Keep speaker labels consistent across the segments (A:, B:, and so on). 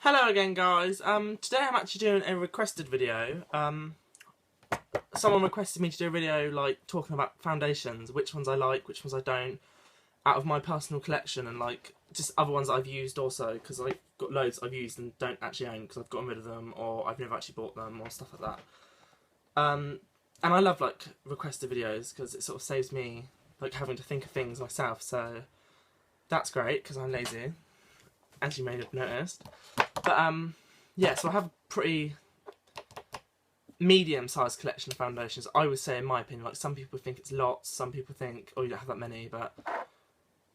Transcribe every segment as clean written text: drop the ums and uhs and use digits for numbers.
A: Hello again, guys. Today I'm actually doing a requested video. Someone requested me to do a video like talking about foundations, which ones I like, which ones I don't, out of my personal collection, and like just other ones that I've used also, because I've got loads I've used and don't actually own because I've gotten rid of them or I've never actually bought them or stuff like that. And I love like requested videos because it sort of saves me like having to think of things myself. So that's great because I'm lazy, as you may have noticed. But yeah, so I have a pretty medium-sized collection of foundations, I would say, in my opinion. Like, some people think it's lots, some people think, oh, you don't have that many, but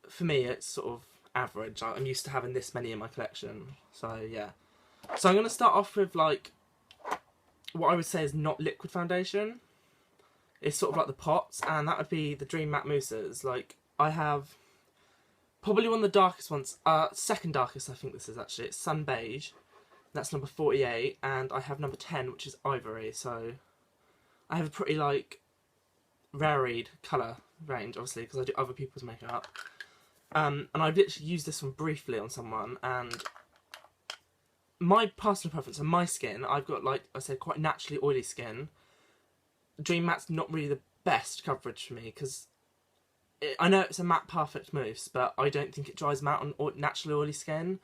A: for me it's sort of average. I'm used to having this many in my collection, so yeah. So I'm going to start off with like what I would say is not liquid foundation. It's sort of like the pots, and that would be the Dream Matte Mousses. Like, I have probably one of the darkest ones, second darkest I think this is actually, it's Sun Beige. That's number 48, and I have number 10, which is Ivory, so I have a pretty, like, varied colour range, obviously, because I do other people's makeup. And I've literally used this one briefly on someone, and my personal preference on my skin, I've got, like I said, quite naturally oily skin. Dream Matte's not really the best coverage for me, because I know it's a matte perfect mousse, but I don't think it dries matte on naturally oily skin.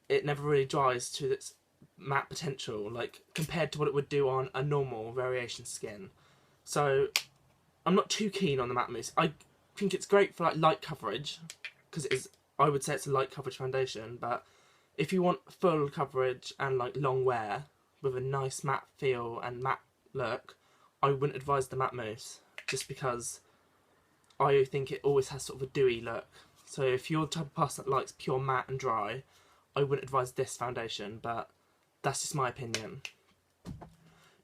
A: It never really dries to its matte potential, like compared to what it would do on a normal variation skin. So I'm not too keen on the matte mousse. I think it's great for like light coverage, because it is, I would say it's a light coverage foundation, but if you want full coverage and like long wear with a nice matte feel and matte look, I wouldn't advise the matte mousse, just because I think it always has sort of a dewy look. So if you're the type of person that likes pure matte and dry, I wouldn't advise this foundation, but that's just my opinion.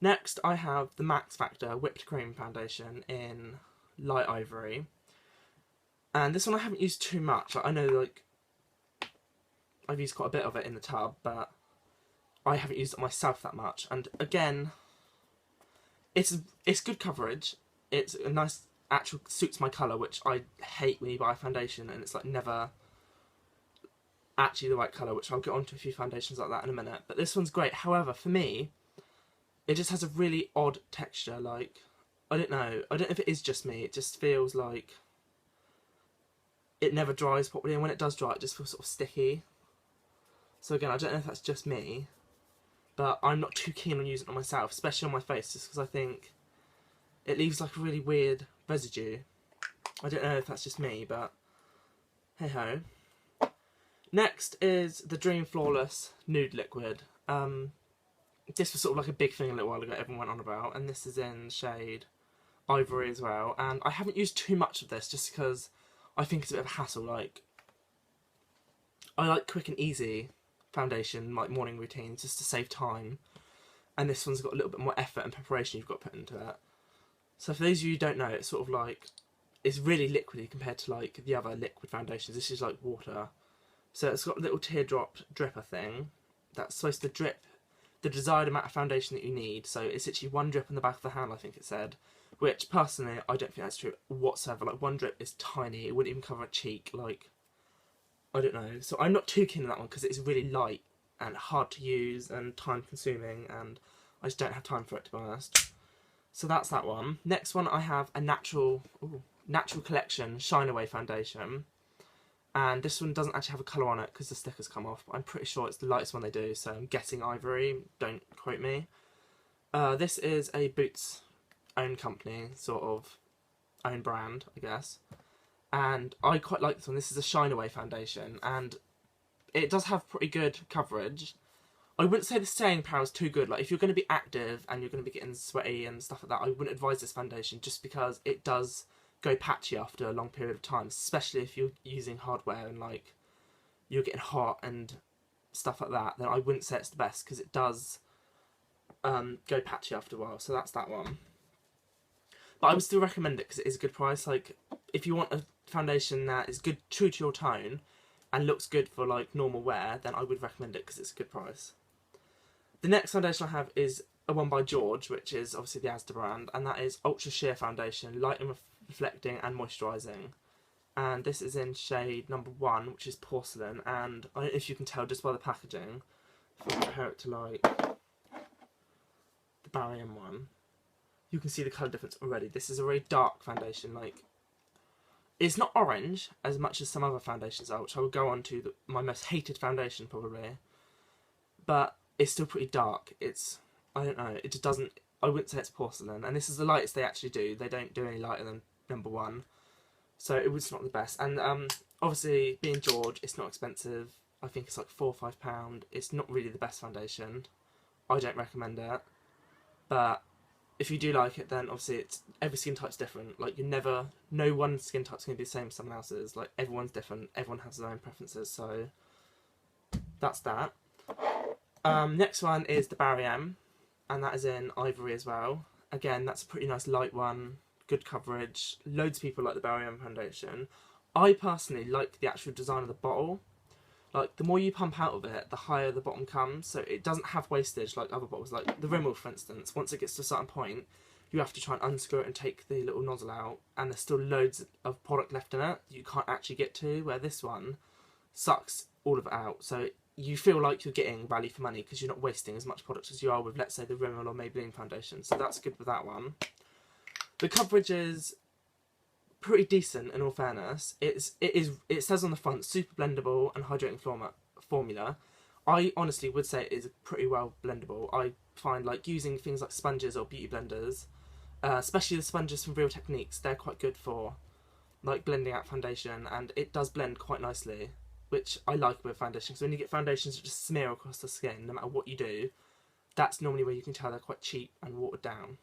A: Next, I have the Max Factor Whipped Cream Foundation in Light Ivory. And this one I haven't used too much. Like, I know, like, I've used quite a bit of it in the tub, but I haven't used it myself that much. And again, it's good coverage. It's a nice, actual, suits my colour, which I hate when you buy a foundation and it's like never actually the right colour, which I'll get onto a few foundations like that in a minute. But this one's great. However, for me, it just has a really odd texture. Like, I don't know if it is just me, it just feels like it never dries properly, and when it does dry, it just feels sort of sticky. So again, I don't know if that's just me, but I'm not too keen on using it on myself, especially on my face, just because I think it leaves like a really weird residue. I don't know if that's just me, but hey ho. Next is the Dream Flawless Nude Liquid. This was sort of like a big thing a little while ago, everyone went on about, and this is in shade Ivory as well. And I haven't used too much of this just because I think it's a bit of a hassle. Like, I like quick and easy foundation, like morning routines, just to save time. And this one's got a little bit more effort and preparation you've got to put into it. So for those of you who don't know, it's sort of like, it's really liquidy compared to like the other liquid foundations. This is like water. So it's got a little teardrop dripper thing that's supposed to drip the desired amount of foundation that you need. So it's actually one drip on the back of the hand, I think it said, which personally I don't think that's true whatsoever. Like, one drip is tiny, it wouldn't even cover a cheek. Like, I don't know. So I'm not too keen on that one because it's really light and hard to use and time consuming, and I just don't have time for it, to be honest. So that's that one. Next one, I have a Natural Collection Shine Away foundation. And this one doesn't actually have a colour on it because the stickers come off, but I'm pretty sure it's the lightest one they do, so I'm guessing Ivory, don't quote me. This is a Boots own company, sort of own brand, I guess. And I quite like this one. This is a Shine Away foundation, and it does have pretty good coverage. I wouldn't say the staying power is too good. Like, if you're going to be active and you're going to be getting sweaty and stuff like that, I wouldn't advise this foundation just because it does go patchy after a long period of time, especially if you're using hardware and like you're getting hot and stuff like that. Then I wouldn't say it's the best because it does go patchy after a while. So that's that one. But I would still recommend it because it is a good price. Like, if you want a foundation that is good, true to your tone, and looks good for like normal wear, then I would recommend it because it's a good price. The next foundation I have is a one by George, which is obviously the Asda brand, and that is Ultra Sheer Foundation, light and reflecting and moisturising. And this is in shade number 1, which is Porcelain, and I don't know if you can tell just by the packaging, if I compare it to like the Barry M one, you can see the colour difference already. This is a very dark foundation. Like, it's not orange as much as some other foundations are, which I will go on to my most hated foundation probably. But it's still pretty dark. It's, I don't know, it just doesn't, I wouldn't say it's porcelain. And this is the lightest they actually do. They don't do any lighter than number one. So it was not the best. And obviously, being George, it's not expensive. I think it's like £4 or £5. It's not really the best foundation. I don't recommend it. But if you do like it, then obviously it's every skin type's different. Like, no one skin type's going to be the same as someone else's. Like, everyone's different. Everyone has their own preferences. So that's that. Next one is the Barry M, and that is in ivory as well. Again, that's a pretty nice light one, good coverage. Loads of people like the Barry M foundation. I personally like the actual design of the bottle. Like, the more you pump out of it, the higher the bottom comes, so it doesn't have wastage like other bottles. Like the Rimmel, for instance, once it gets to a certain point, you have to try and unscrew it and take the little nozzle out, and there's still loads of product left in it that you can't actually get to, where this one sucks all of it out. So you feel like you're getting value for money because you're not wasting as much product as you are with, let's say, the Rimmel or Maybelline foundation. So that's good with that one. The coverage is pretty decent, in all fairness. It says on the front, super blendable and hydrating formula. I honestly would say it is pretty well blendable. I find, like, using things like sponges or beauty blenders, especially the sponges from Real Techniques, they're quite good for, like, blending out foundation, and it does blend quite nicely, which I like with foundations. So when you get foundations that just smear across the skin, no matter what you do, that's normally where you can tell they're quite cheap and watered down.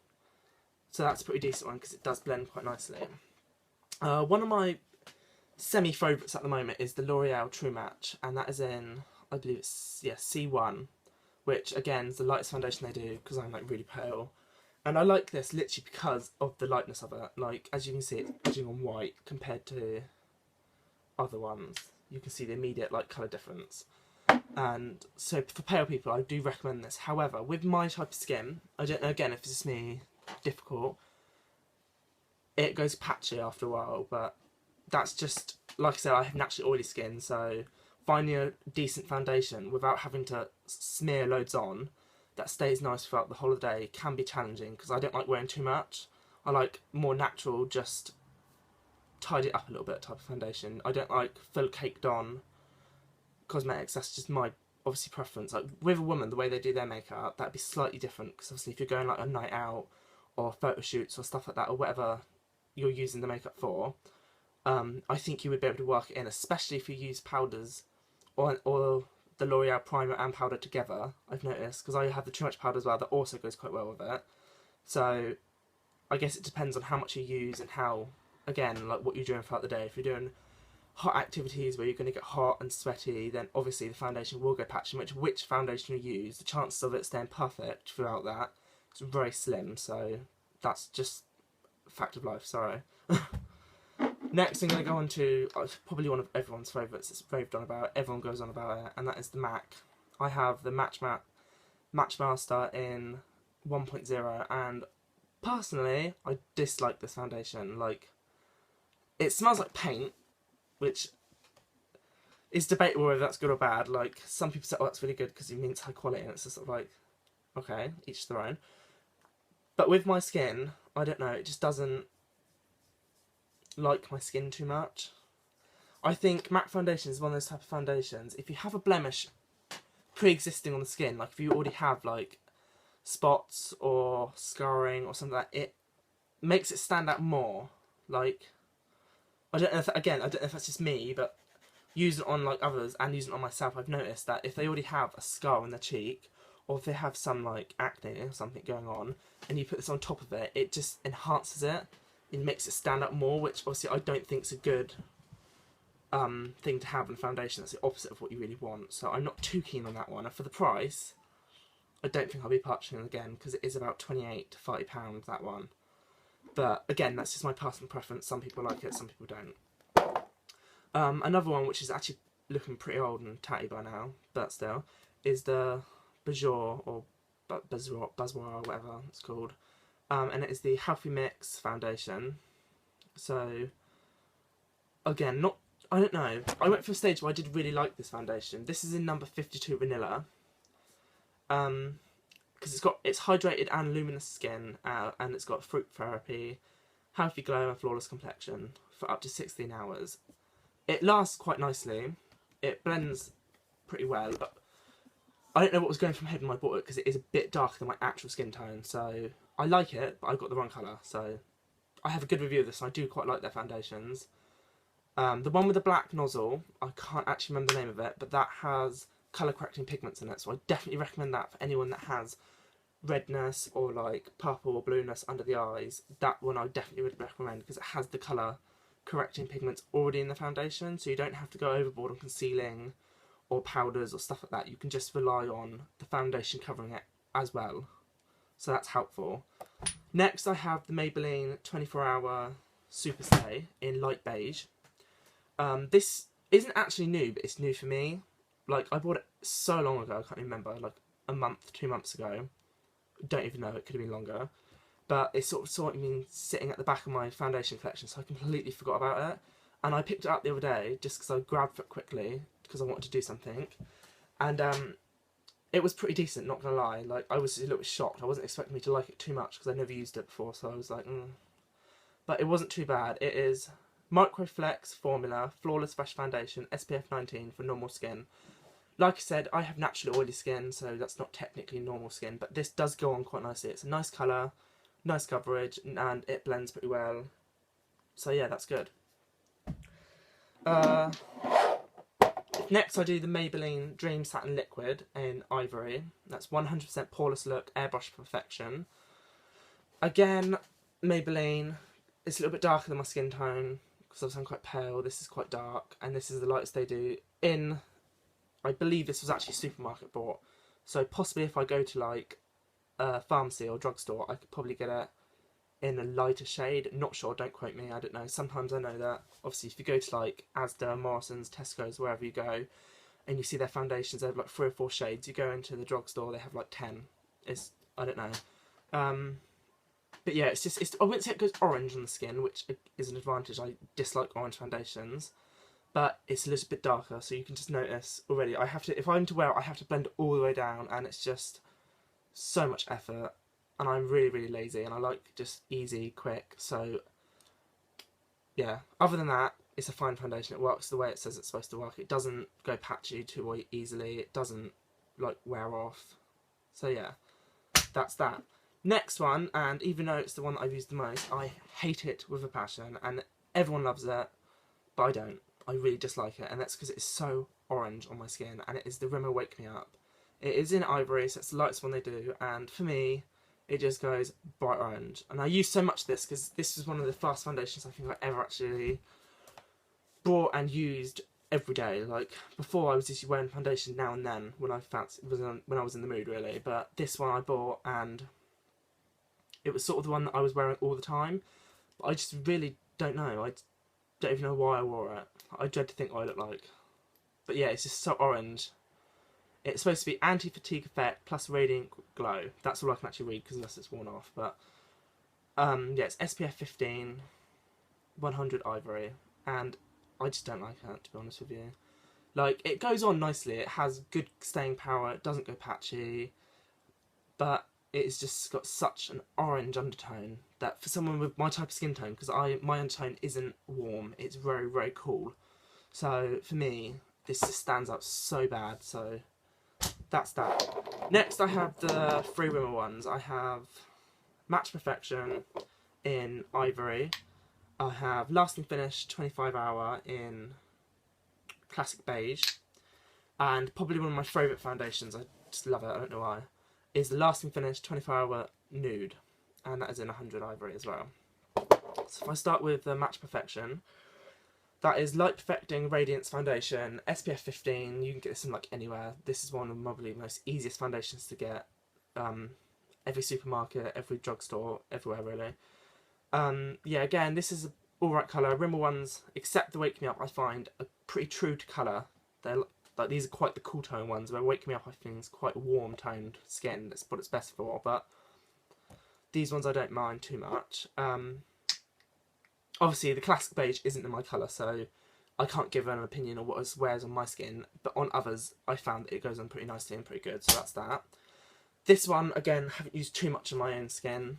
A: So that's a pretty decent one because it does blend quite nicely. One of my semi-favourites at the moment is the L'Oreal True Match, and that is in, I believe it's, yeah, C1, which again is the lightest foundation they do because I'm, like, really pale. And I like this literally because of the lightness of it. Like, as you can see, it's edging on white compared to other ones. You can see the immediate, like, colour difference. And so for pale people, I do recommend this. However, with my type of skin, I don't know, again, if it's just me, difficult, it goes patchy after a while, but that's just, like I said, I have naturally oily skin, so finding a decent foundation without having to smear loads on that stays nice throughout the whole of the day can be challenging, because I don't like wearing too much. I like more natural, just tidy it up a little bit type of foundation. I don't like full caked on cosmetics. That's just my, obviously, preference. Like, with a woman, the way they do their makeup, that'd be slightly different, because obviously if you're going, like, a night out or photo shoots or stuff like that, or whatever you're using the makeup for, I think you would be able to work it in, especially if you use powders or the L'Oreal primer and powder together, I've noticed, because I have the Too Much powder as well that also goes quite well with it. So I guess it depends on how much you use and how, again, like, what you're doing throughout the day. If you're doing hot activities where you're going to get hot and sweaty, then obviously the foundation will go patchy. Which foundation you use, the chances of it staying perfect throughout that is very slim. So that's just a fact of life, sorry. Next, I'm going to go on to probably one of everyone's favourites. It's raved on about, everyone goes on about it, and that is the MAC. I have the Matchmaster in 1.0, and personally, I dislike this foundation. Like, it smells like paint, which is debatable whether that's good or bad. Like, some people say, oh, that's really good because it means high quality, and it's just sort of like, okay, each their own. But with my skin, I don't know, it just doesn't like my skin too much. I think MAC foundation is one of those type of foundations, if you have a blemish pre-existing on the skin, like if you already have, like, spots or scarring or something like that, it makes it stand out more. Like, I don't know if, again, I don't know if that's just me, but using it on, like, others and using it on myself, I've noticed that if they already have a scar on their cheek, or if they have some, like, acne or something going on, and you put this on top of it, it just enhances it. It makes it stand out more, which obviously I don't think is a good thing to have in foundation. That's the opposite of what you really want. So I'm not too keen on that one. And for the price, I don't think I'll be purchasing it again, because it is about £28 to £30, that one. But again, that's just my personal preference. Some people like it, some people don't. Another one, which is actually looking pretty old and tatty by now, but still, is the Bajor, or Bazzoir, or whatever it's called. And it is the Healthy Mix foundation. So, again, I don't know. I went through a stage where I did really like this foundation. This is in number 52 Vanilla. because it's hydrated and luminous skin, and it's got fruit therapy, healthy glow and flawless complexion for up to 16 hours. It lasts quite nicely. It blends pretty well, but I don't know what was going through my head when I bought it because it is a bit darker than my actual skin tone. So I like it, but I got the wrong colour. So I have a good review of this, and I do quite like their foundations. The one with the black nozzle, I can't actually remember the name of it, but that has colour correcting pigments in it. So I definitely recommend that for anyone that has redness or like purple or blueness under the eyes. That one I definitely would recommend because it has the colour correcting pigments already in the foundation, so you don't have to go overboard on concealing or powders or stuff like that. You can just rely on the foundation covering it as well, so that's helpful. Next I have the Maybelline 24 Hour Super Stay in light beige. This isn't actually new, but it's new for me. Like, I bought it so long ago, I can't remember, like a month, 2 months ago. Don't even know, it could have been longer. But it's sort of been sitting at the back of my foundation collection, so I completely forgot about it. And I picked it up the other day just because I grabbed it quickly because I wanted to do something. And it was pretty decent, not gonna lie. Like, I was a little bit shocked. I wasn't expecting me to like it too much because I'd never used it before, so I was like, But it wasn't too bad. It is Microflex Formula Flawless Fresh Foundation SPF 19 for normal skin. Like I said, I have naturally oily skin, so that's not technically normal skin, but this does go on quite nicely. It's a nice colour, nice coverage, and it blends pretty well. So yeah, that's good. Next I do the Maybelline Dream Satin Liquid in Ivory. That's 100% poreless look, airbrush perfection. Again, Maybelline. It's a little bit darker than my skin tone, because I'm quite pale. This is quite dark, and this is the lightest they do in... I believe this was actually supermarket bought, so possibly if I go to like a pharmacy or drugstore, I could probably get it in a lighter shade. Not sure, don't quote me, I don't know. Sometimes I know that. Obviously, if you go to like Asda, Morrison's, Tesco's, wherever you go, and you see their foundations, they have like 3 or 4 shades. You go into the drugstore, they have like 10. I don't know. But yeah, I wouldn't say it goes orange on the skin, which is an advantage. I dislike orange foundations. But it's a little bit darker, so you can just notice already. If I'm to wear it, I have to blend it all the way down, and it's just so much effort. And I'm really, really lazy, and I like just easy, quick. So yeah, other than that, it's a fine foundation. It works the way it says it's supposed to work. It doesn't go patchy too easily. It doesn't like wear off. So yeah, that's that. Next one, and even though it's the one that I've used the most, I hate it with a passion, and everyone loves it, but I don't. I really dislike it, and that's because it is so orange on my skin, and it is the Rimmel Wake Me Up. It is in Ivory, so it's the lightest one they do, and for me, it just goes bright orange. And I use so much of this because this is one of the first foundations I think I ever actually bought and used every day. Like, before I was just wearing foundation now and then when I was in the mood, really, but this one I bought, and it was sort of the one that I was wearing all the time, but I just really don't know. I don't even know why I wore it. I dread to think what I look like. But yeah, it's just so orange. It's supposed to be anti-fatigue effect plus radiant glow. That's all I can actually read because unless it's worn off. But yeah, it's SPF 15, 100 Ivory, and I just don't like it, to be honest with you. Like, it goes on nicely. It has good staying power. It doesn't go patchy, but it's just got such an orange undertone that for someone with my type of skin tone, because my undertone isn't warm, it's very, very cool. So for me, this just stands out so bad. So that's that. Next I have the 3 Rimmel ones. I have Match Perfection in Ivory. I have Lasting Finish 25 Hour in Classic Beige. And probably one of my favourite foundations, I just love it, I don't know why, is the Lasting Finish 24 Hour Nude, and that is in 100 Ivory as well. So if I start with the Match Perfection, that is Light Perfecting Radiance Foundation, SPF 15. You can get this in like anywhere. This is one of probably the most easiest foundations to get. Every supermarket, every drugstore, everywhere really. Yeah, again, this is an alright colour. Rimmel ones, except the Wake Me Up, I find are pretty true to colour. They're like, these are quite the cool tone ones, where Wake Me Up I think is quite a warm toned skin. That's what it's best for, but these ones I don't mind too much. Obviously the Classic Beige isn't in my colour, so I can't give an opinion on what it wears on my skin, but on others I found that it goes on pretty nicely and pretty good, so that's that. This one, again, haven't used too much on my own skin.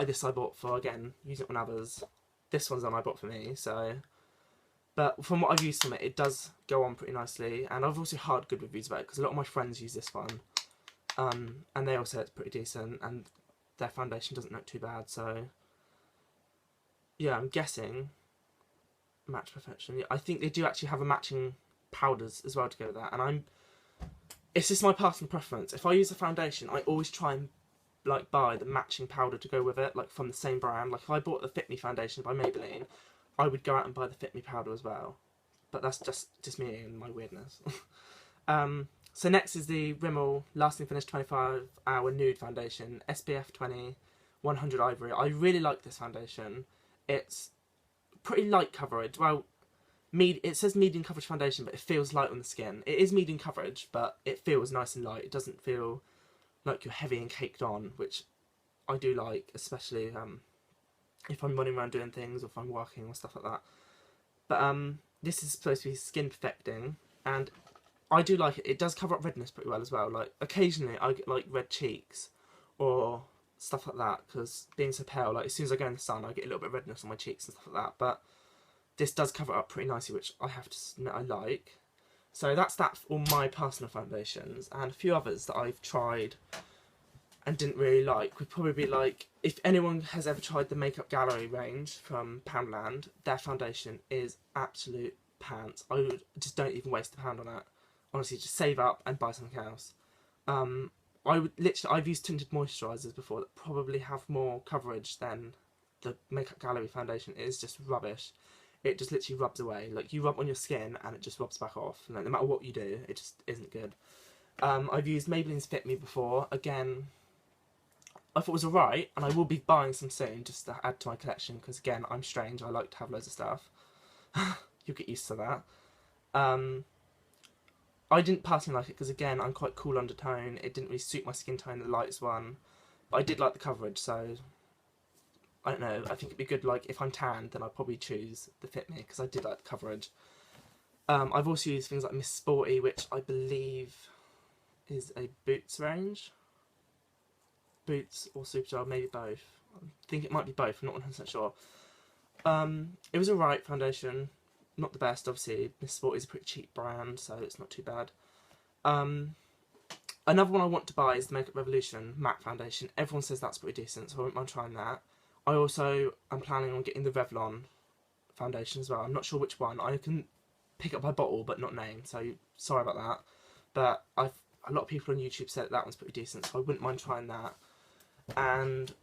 A: This I bought for, again, using it on others. This one's one I bought for me, so... But from what I've used from it, it does go on pretty nicely. And I've also heard good reviews about it, because a lot of my friends use this one. And they all say it's pretty decent, and their foundation doesn't look too bad, so... Yeah, I'm guessing Match Perfection. Yeah, I think they do actually have a matching powders as well to go with that, and it's just my personal preference. If I use a foundation, I always try and like buy the matching powder to go with it, like from the same brand. Like if I bought the Fit Me foundation by Maybelline, I would go out and buy the Fit Me powder as well. But that's just me and my weirdness. So next is the Rimmel Lasting Finish 25 Hour Nude Foundation, SPF 20, 100 Ivory. I really like this foundation. It's pretty light coverage. Well, it says medium coverage foundation, but it feels light on the skin. It is medium coverage, but it feels nice and light. It doesn't feel like you're heavy and caked on, which I do like, especially if I'm running around doing things or if I'm working or stuff like that. But this is supposed to be skin perfecting, and I do like it. It does cover up redness pretty well as well. Like occasionally I get like red cheeks or stuff like that, because being so pale, like as soon as I go in the sun I get a little bit of redness on my cheeks and stuff like that. But this does cover it up pretty nicely, which I have to admit I like. So that's that for all my personal foundations, and a few others that I've tried and didn't really like would probably be like, if anyone has ever tried the Makeup Gallery range from Poundland, their foundation is absolute pants. I would just don't even waste £1 on it. Honestly, just save up and buy something else. I've used tinted moisturisers before that probably have more coverage than the Makeup Gallery foundation. It is just rubbish. It just literally rubs away. Like, you rub on your skin and it just rubs back off. Like, no matter what you do, it just isn't good. I've used Maybelline's Fit Me before. Again, I thought it was alright, and I will be buying some soon just to add to my collection, because again, I'm strange. I like to have loads of stuff. You'll get used to that. I didn't personally like it because, again, I'm quite cool undertone. It didn't really suit my skin tone, the lightest one. But I did like the coverage, so... I don't know, I think it'd be good, like, if I'm tanned, then I'd probably choose the Fit Me, because I did like the coverage. I've also used things like Miss Sporty, which I believe is a Boots range. Boots or Superdry, maybe both. I think it might be both, I'm not 100% sure. It was a right foundation. Not the best, obviously. Miss Sporty is a pretty cheap brand, so it's not too bad. Another one I want to buy is the Makeup Revolution matte foundation. Everyone says that's pretty decent, so I wouldn't mind trying that. I also am planning on getting the Revlon foundation as well. I'm not sure which one. I can pick up by bottle, but not name, so sorry about that. But a lot of people on YouTube said that one's pretty decent, so I wouldn't mind trying that. And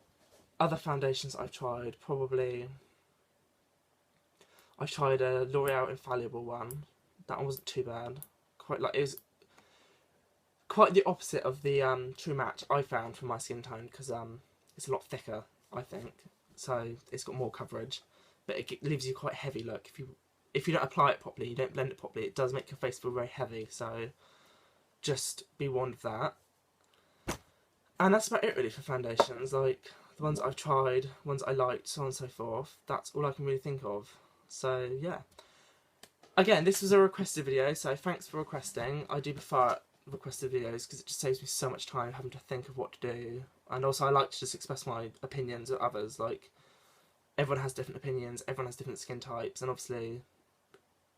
A: other foundations I've tried, probably... I've tried a L'Oreal Infallible one. That one wasn't too bad. It was quite the opposite of the True Match I found for my skin tone, because it's a lot thicker, I think. So it's got more coverage, but it leaves you quite heavy look. If you don't apply it properly, you don't blend it properly, it does make your face feel very heavy. So just be warned of that. And that's about it really for foundations. Like the ones I've tried, ones I liked, so on and so forth. That's all I can really think of. So yeah. Again, this was a requested video, so thanks for requesting. I do prefer requested videos because it just saves me so much time having to think of what to do. And also I like to just express my opinions of others. Like, everyone has different opinions, everyone has different skin types, and obviously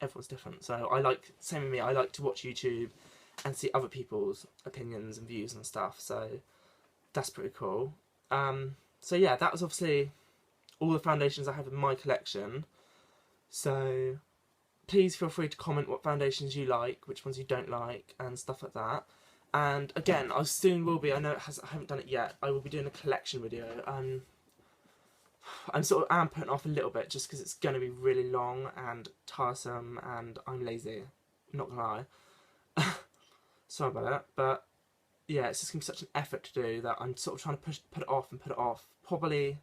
A: everyone's different. So same with me, I like to watch YouTube and see other people's opinions and views and stuff. So that's pretty cool. So yeah, that was obviously all the foundations I have in my collection. So please feel free to comment what foundations you like, which ones you don't like, and stuff like that. And again, I soon will be, I haven't done it yet, I will be doing a collection video. I'm putting off a little bit just because it's going to be really long and tiresome, and I'm lazy, not gonna lie. Sorry about that, but yeah, it's just going to be such an effort to do that I'm sort of trying to put it off and put it off. Probably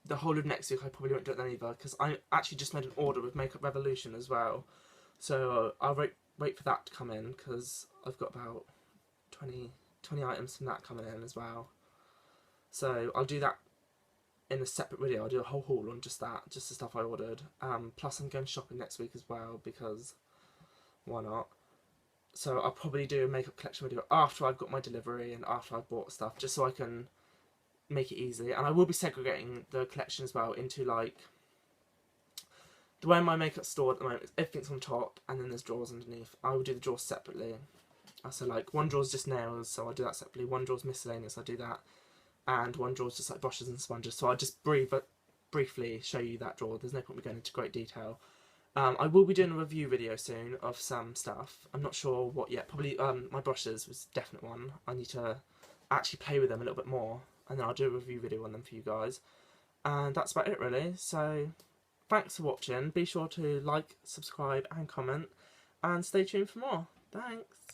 A: the whole of next week I probably won't do it then either, because I actually just made an order with Makeup Revolution as well. So I'll wait for that to come in, because I've got about 20 items from that coming in as well. So I'll do that in a separate video. I'll do a whole haul on just that, just the stuff I ordered. Plus I'm going shopping next week as well, because why not? So I'll probably do a makeup collection video after I've got my delivery and after I've bought stuff, just so I can make it easy. And I will be segregating the collection as well into like the way my makeup's stored at the moment. Everything's on top and then there's drawers underneath. I will do the drawers separately. So like one drawer's just nails, so I'll do that separately. One drawer's miscellaneous, I'll do that. And one drawer's just like brushes and sponges. So I'll just briefly show you that drawer. There's no point me going into great detail. I will be doing a review video soon of some stuff. I'm not sure what yet. Probably my brushes was a definite one. I need to actually play with them a little bit more, and then I'll do a review video on them for you guys. And that's about it really. So thanks for watching. Be sure to like, subscribe and comment, and stay tuned for more. Thanks.